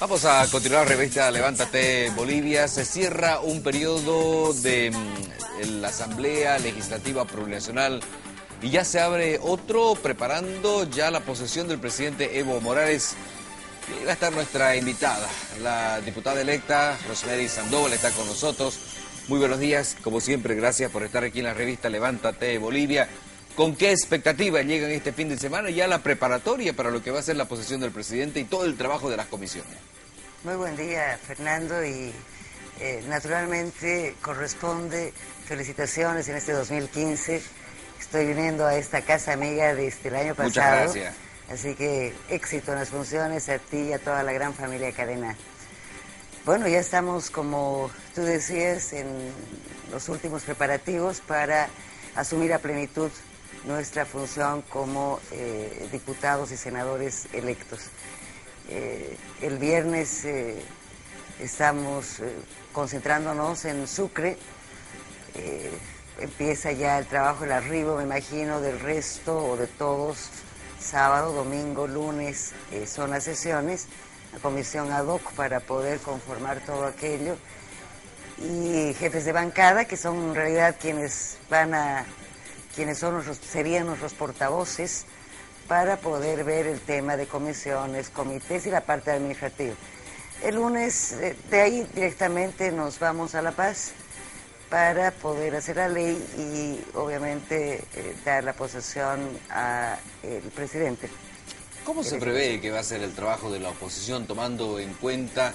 Vamos a continuar revista Levántate Bolivia. Se cierra un periodo de la Asamblea Legislativa Plurinacional y ya se abre otro, preparando ya la posesión del presidente Evo Morales. Y va a estar nuestra invitada, la diputada electa Rosemary Sandoval, está con nosotros. Muy buenos días, como siempre, gracias por estar aquí en la revista Levántate Bolivia. ¿Con qué expectativas llegan este fin de semana ya la preparatoria para lo que va a ser la posesión del presidente y todo el trabajo de las comisiones? Muy buen día, Fernando, y naturalmente corresponde felicitaciones en este 2015. Estoy viniendo a esta casa amiga desde el año pasado. Muchas gracias. Así que éxito en las funciones a ti y a toda la gran familia Cadena. Bueno, ya estamos, como tú decías, en los últimos preparativos para asumir a plenitud nuestra función como diputados y senadores electos. El viernes estamos concentrándonos en Sucre. Empieza ya el trabajo, el arribo, me imagino, del resto o de todos. Sábado, domingo, lunes son las sesiones, la comisión ad hoc para poder conformar todo aquello. Y jefes de bancada, que son en realidad quienes serían nuestros portavoces para poder ver el tema de comisiones, comités y la parte administrativa. El lunes, de ahí directamente nos vamos a La Paz para poder hacer la ley y obviamente dar la posesión al presidente. ¿Cómo se prevé que va a ser el trabajo de la oposición tomando en cuenta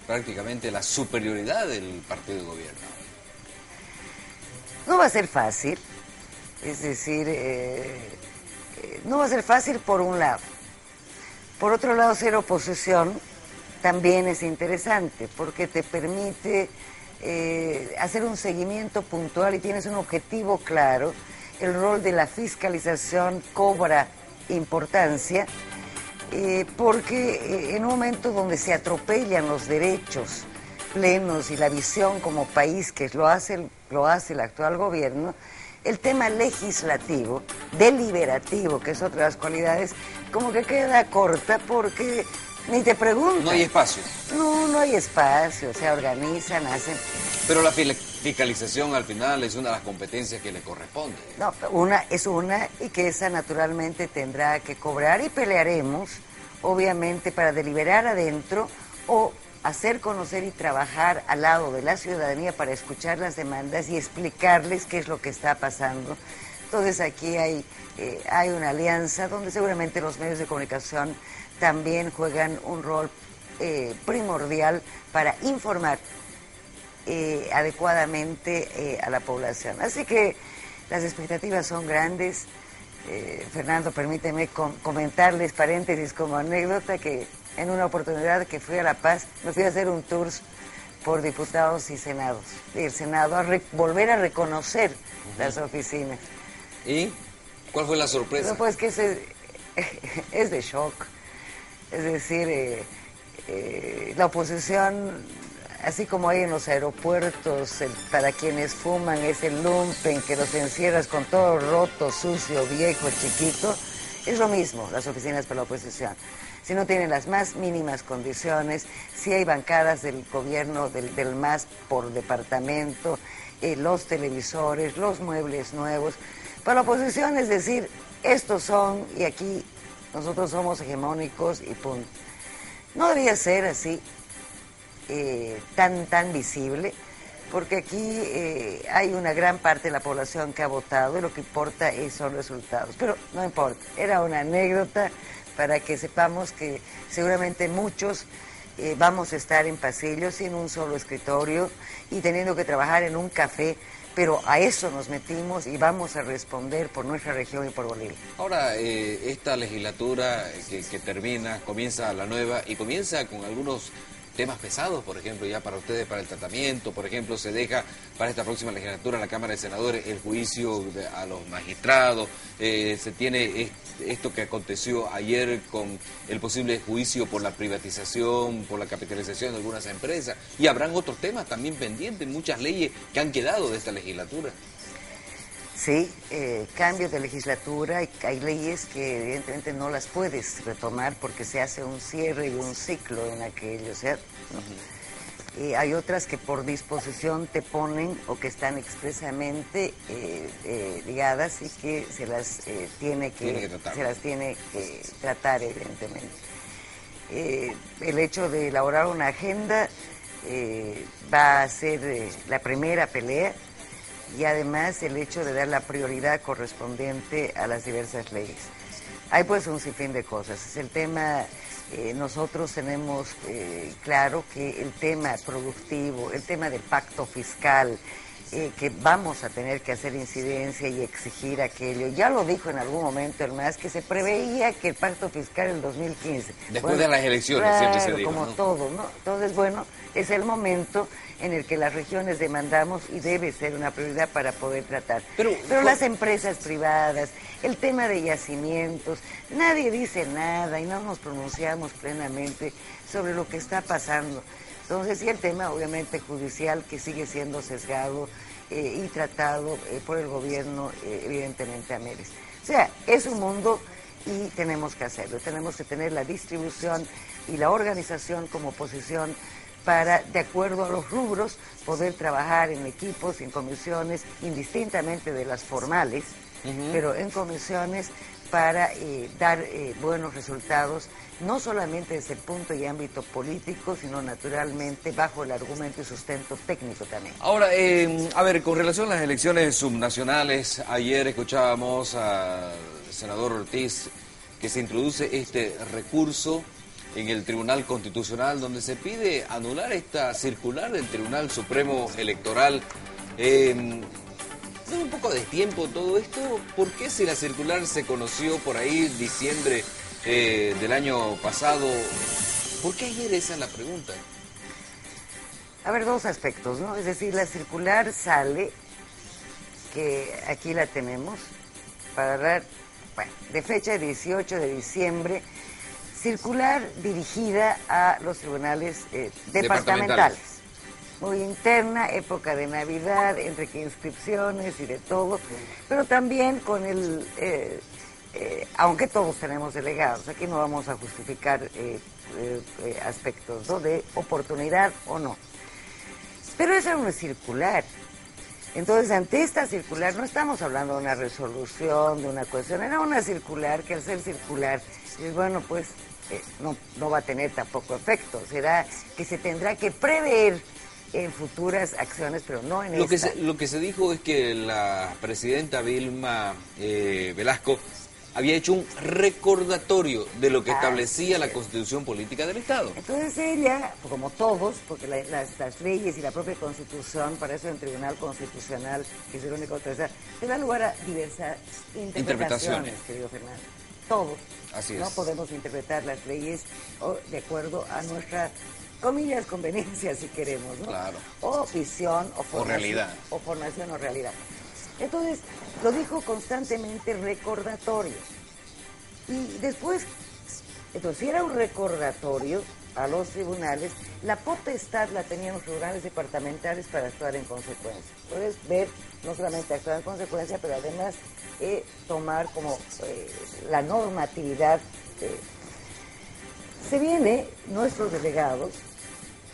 prácticamente la superioridad del partido de gobierno? No va a ser fácil, es decir, no va a ser fácil por un lado. Por otro lado, ser oposición también es interesante porque te permite hacer un seguimiento puntual y tienes un objetivo claro. El rol de la fiscalización cobra importancia porque en un momento donde se atropellan los derechos plenos y la visión como país que lo hace el actual gobierno, el tema legislativo, deliberativo, que es otra de las cualidades, como que queda corta porque ni te preguntan. No hay espacio. No hay espacio, se organizan, hacen... Pero la fiscalización al final es una de las competencias que le corresponde. No, es una y que esa naturalmente tendrá que cobrar y pelearemos, obviamente, para deliberar adentro o hacer conocer y trabajar al lado de la ciudadanía para escuchar las demandas y explicarles qué es lo que está pasando. Entonces aquí hay una alianza donde seguramente los medios de comunicación también juegan un rol primordial para informar adecuadamente a la población. Así que las expectativas son grandes. Fernando, permíteme comentarles, paréntesis como anécdota, que en una oportunidad que fui a La Paz, me fui a hacer un tour por diputados y senados, y el Senado, a volver a reconocer las oficinas. ¿Y cuál fue la sorpresa? No, pues que es de shock. Es decir, la oposición, así como hay en los aeropuertos, para quienes fuman es el lumpen, que los encierras con todo roto, sucio, viejo, chiquito, es lo mismo las oficinas para la oposición. Si no tienen las más mínimas condiciones, si hay bancadas del gobierno, del MAS por departamento, los televisores, los muebles nuevos. Para la oposición es decir, estos son, y aquí nosotros somos hegemónicos y punto. No debería ser así, tan visible, porque aquí hay una gran parte de la población que ha votado y lo que importa son resultados. Pero no importa, era una anécdota para que sepamos que seguramente muchos vamos a estar en pasillos sin un solo escritorio y teniendo que trabajar en un café, pero a eso nos metimos y vamos a responder por nuestra región y por Bolivia. Ahora, esta legislatura que termina, comienza la nueva y comienza con algunos temas pesados, por ejemplo, ya para ustedes, para el tratamiento, por ejemplo, se deja para esta próxima legislatura en la Cámara de Senadores el juicio a los magistrados, se tiene esto que aconteció ayer con el posible juicio por la privatización, por la capitalización de algunas empresas, y habrán otros temas también pendientes, muchas leyes que han quedado de esta legislatura. Sí, cambios de legislatura, hay leyes que evidentemente no las puedes retomar porque se hace un cierre y un ciclo en aquello, o sea, ¿no? Y hay otras que por disposición te ponen o que están expresamente ligadas y que se las tiene que tratar, evidentemente. El hecho de elaborar una agenda va a ser la primera pelea, y además el hecho de dar la prioridad correspondiente a las diversas leyes. Hay pues un sinfín de cosas. Es el tema, nosotros tenemos claro que el tema productivo, el tema del pacto fiscal, que vamos a tener que hacer incidencia y exigir aquello. Ya lo dijo en algún momento el MAS, que se preveía que el pacto fiscal en 2015. Después de las elecciones, claro, siempre se dijo, como ¿no? todo, ¿no? Entonces, bueno, es el momento en el que las regiones demandamos y debe ser una prioridad para poder tratar. Pero las empresas privadas, el tema de yacimientos, nadie dice nada y no nos pronunciamos plenamente sobre lo que está pasando. Entonces, y el tema obviamente judicial, que sigue siendo sesgado y tratado por el gobierno, evidentemente a medias. O sea, es un mundo y tenemos que hacerlo. Tenemos que tener la distribución y la organización como posición para, de acuerdo a los rubros, poder trabajar en equipos, en comisiones, indistintamente de las formales, pero en comisiones para dar buenos resultados, no solamente desde el punto y ámbito político, sino naturalmente bajo el argumento y sustento técnico también. Ahora, a ver, con relación a las elecciones subnacionales, ayer escuchábamos al senador Ortiz que se introduce este recurso en el Tribunal Constitucional, donde se pide anular esta circular del Tribunal Supremo Electoral. ¿Tiene un poco de tiempo todo esto? ¿Por qué si la circular se conoció por ahí diciembre del año pasado? ¿Por qué ayer? Esa es la pregunta. A ver, dos aspectos, ¿no? Es decir, la circular sale, que aquí la tenemos, para dar, bueno, de fecha 18 de diciembre, circular dirigida a los tribunales departamentales. Muy interna, época de Navidad, entre que inscripciones y de todo, pero también con el, aunque todos tenemos delegados, aquí no vamos a justificar aspectos, ¿no?, de oportunidad o no. Pero esa era una circular. Entonces, ante esta circular, no estamos hablando de una resolución, de una cuestión, era una circular que al ser circular, es bueno, pues no va a tener tampoco efecto. Será que se tendrá que prever en futuras acciones, pero no en esta. Lo que se dijo es que la presidenta Vilma Velasco había hecho un recordatorio de lo que establecía la Constitución Política del Estado. Entonces ella, como todos, porque las leyes y la propia Constitución, para eso en Tribunal Constitucional, que es el único que se da lugar a diversas interpretaciones, querido Fernando. Todos. Así es. No podemos interpretar las leyes de acuerdo a nuestra, comillas, conveniencia, si queremos, ¿no? Claro. O visión, o formación, realidad. O formación o realidad. Entonces, lo dijo constantemente recordatorio. Y después, entonces, si era un recordatorio a los tribunales, la potestad la tenían los tribunales departamentales para actuar en consecuencia. Puedes ver, no solamente actuar en consecuencia, pero además tomar como la normatividad. Se viene, nuestros delegados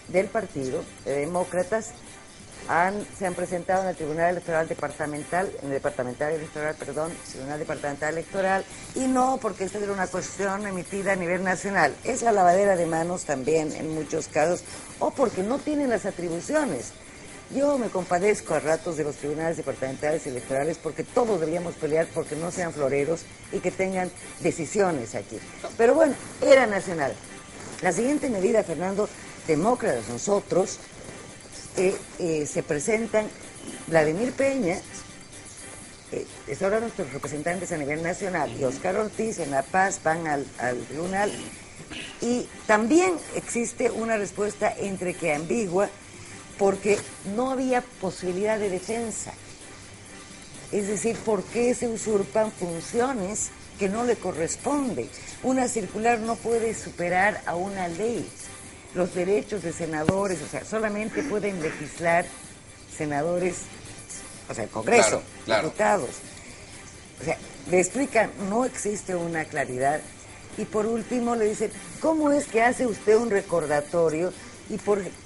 del partido, demócratas, se han presentado en el Tribunal Electoral Departamental, Tribunal Departamental Electoral, y no porque esta era una cuestión emitida a nivel nacional, es la lavadera de manos también en muchos casos, o porque no tienen las atribuciones. Yo me compadezco a ratos de los tribunales departamentales electorales porque todos deberíamos pelear porque no sean floreros y que tengan decisiones aquí. Pero bueno, era nacional. La siguiente medida, Fernando, demócratas nosotros, se presentan Vladimir Peña, es ahora nuestros representantes a nivel nacional, y Óscar Ortiz en La Paz van al tribunal, y también existe una respuesta entre que ambigua, porque no había posibilidad de defensa. Es decir, ¿por qué se usurpan funciones que no le corresponden? Una circular no puede superar a una ley. Los derechos de senadores, o sea, solamente pueden legislar senadores o sea, el Congreso, claro. diputados. O sea, le explican, no existe una claridad. Y por último le dicen, ¿cómo es que hace usted un recordatorio? Y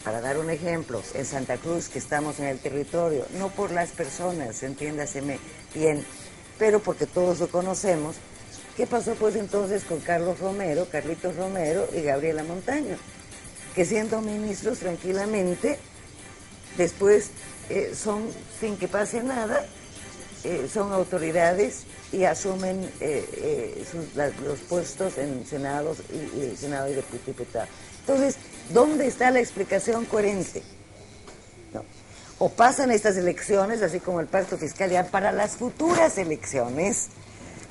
para dar un ejemplo, en Santa Cruz, que estamos en el territorio, no por las personas, entiéndaseme bien, pero porque todos lo conocemos. ¿Qué pasó pues entonces con Carlitos Romero y Gabriela Montaño? Que siendo ministros tranquilamente, después son, sin que pase nada, son autoridades y asumen los puestos en Senado y diputados. Entonces, ¿dónde está la explicación coherente? ¿No? O pasan estas elecciones, así como el pacto fiscal, ya para las futuras elecciones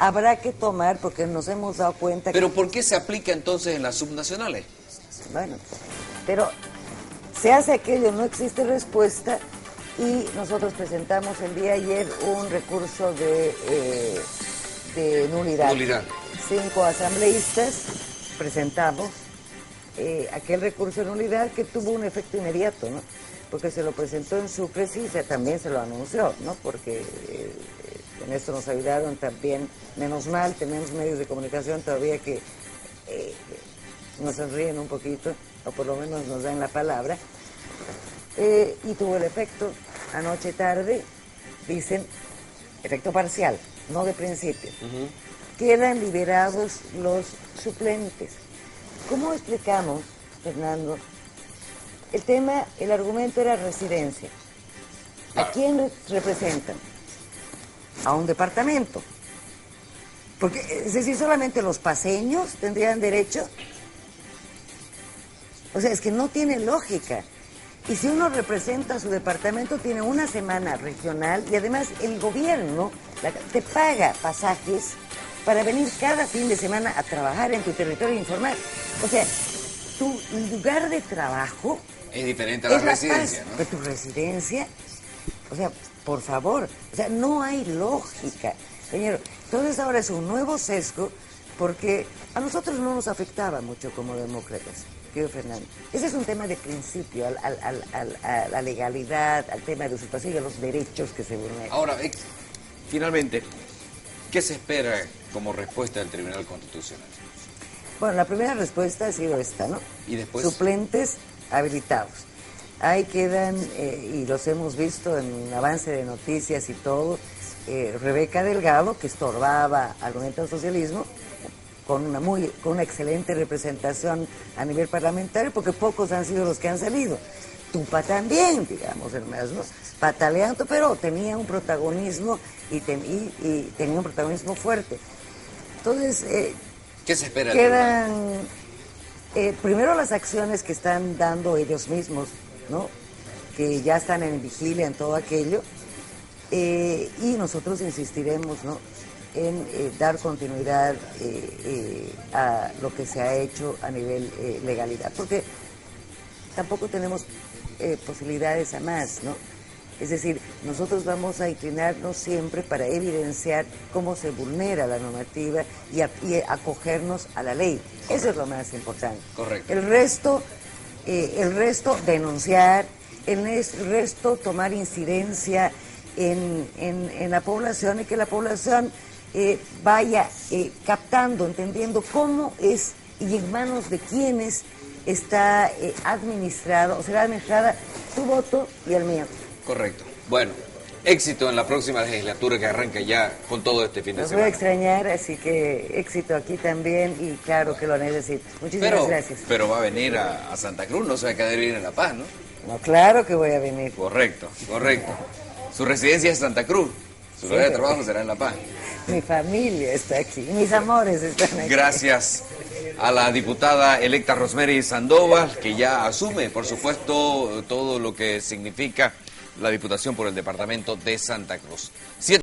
habrá que tomar, porque nos hemos dado cuenta ¿Pero por qué se aplica entonces en las subnacionales? Bueno, pero se hace aquello, no existe respuesta, y nosotros presentamos el día de ayer un recurso de nulidad. 5 asambleístas presentamos aquel recurso de nulidad que tuvo un efecto inmediato, ¿no? Porque se lo presentó en Sucre, sí, también se lo anunció, ¿no? Porque en esto nos ayudaron también, menos mal, tenemos medios de comunicación todavía que nos sonríen un poquito, o por lo menos nos dan la palabra, y tuvo el efecto, anoche tarde, dicen, efecto parcial, no de principio. Quedan liberados los suplentes. ¿Cómo explicamos, Fernando? El argumento era residencia. ¿A quién representan? A un departamento. Porque, es decir, solamente los paceños tendrían derecho. O sea, es que no tiene lógica. Y si uno representa a su departamento, tiene una semana regional y además el gobierno te paga pasajes para venir cada fin de semana a trabajar en tu territorio e informar. O sea, tu lugar de trabajo es diferente a la residencia, ¿no? De tu residencia. O sea, por favor, o sea, no hay lógica, señor. Entonces ahora es un nuevo sesgo, porque a nosotros no nos afectaba mucho como demócratas, querido Fernando. Ese es un tema de principio, a la legalidad, al tema de usurpación y a los derechos que se vulneran. Ahora, finalmente, ¿qué se espera como respuesta del Tribunal Constitucional? Bueno, la primera respuesta ha sido esta, ¿no? ¿Y después? Suplentes habilitados. Ahí quedan, y los hemos visto en avance de noticias y todo, Rebeca Delgado, que estorbaba al movimiento del socialismo, con una excelente representación a nivel parlamentario, porque pocos han sido los que han salido. Tupa también, digamos, hermanos, ¿no? Pataleando, pero tenía un protagonismo y tenía un protagonismo fuerte. Entonces, ¿qué se espera? Quedan primero las acciones que están dando ellos mismos, ¿no? Que ya están en vigilia en todo aquello, y nosotros insistiremos, ¿no?, en dar continuidad a lo que se ha hecho a nivel legalidad, porque tampoco tenemos posibilidades a más, ¿no? Es decir, nosotros vamos a inclinarnos siempre para evidenciar cómo se vulnera la normativa y acogernos a la ley. Eso es lo más importante. Correcto. El resto denunciar, el resto tomar incidencia en la población, y que la población vaya captando, entendiendo cómo es y en manos de quiénes está administrado o será administrada tu voto y el mío. Correcto. Bueno, éxito en la próxima legislatura que arranca ya con todo este fin de Los semana. voy a extrañar, así que éxito aquí también, y claro que lo necesito. Muchísimas gracias. Pero va a venir a Santa Cruz, no se va a quedar bien en La Paz, ¿no? No, claro que voy a venir. Correcto. Su residencia es Santa Cruz, su lugar de trabajo será en La Paz. Mi familia está aquí, mis amores están aquí. Gracias a la diputada electa Rosemary Sandoval, que ya asume, por supuesto, todo lo que significa la Diputación por el Departamento de Santa Cruz.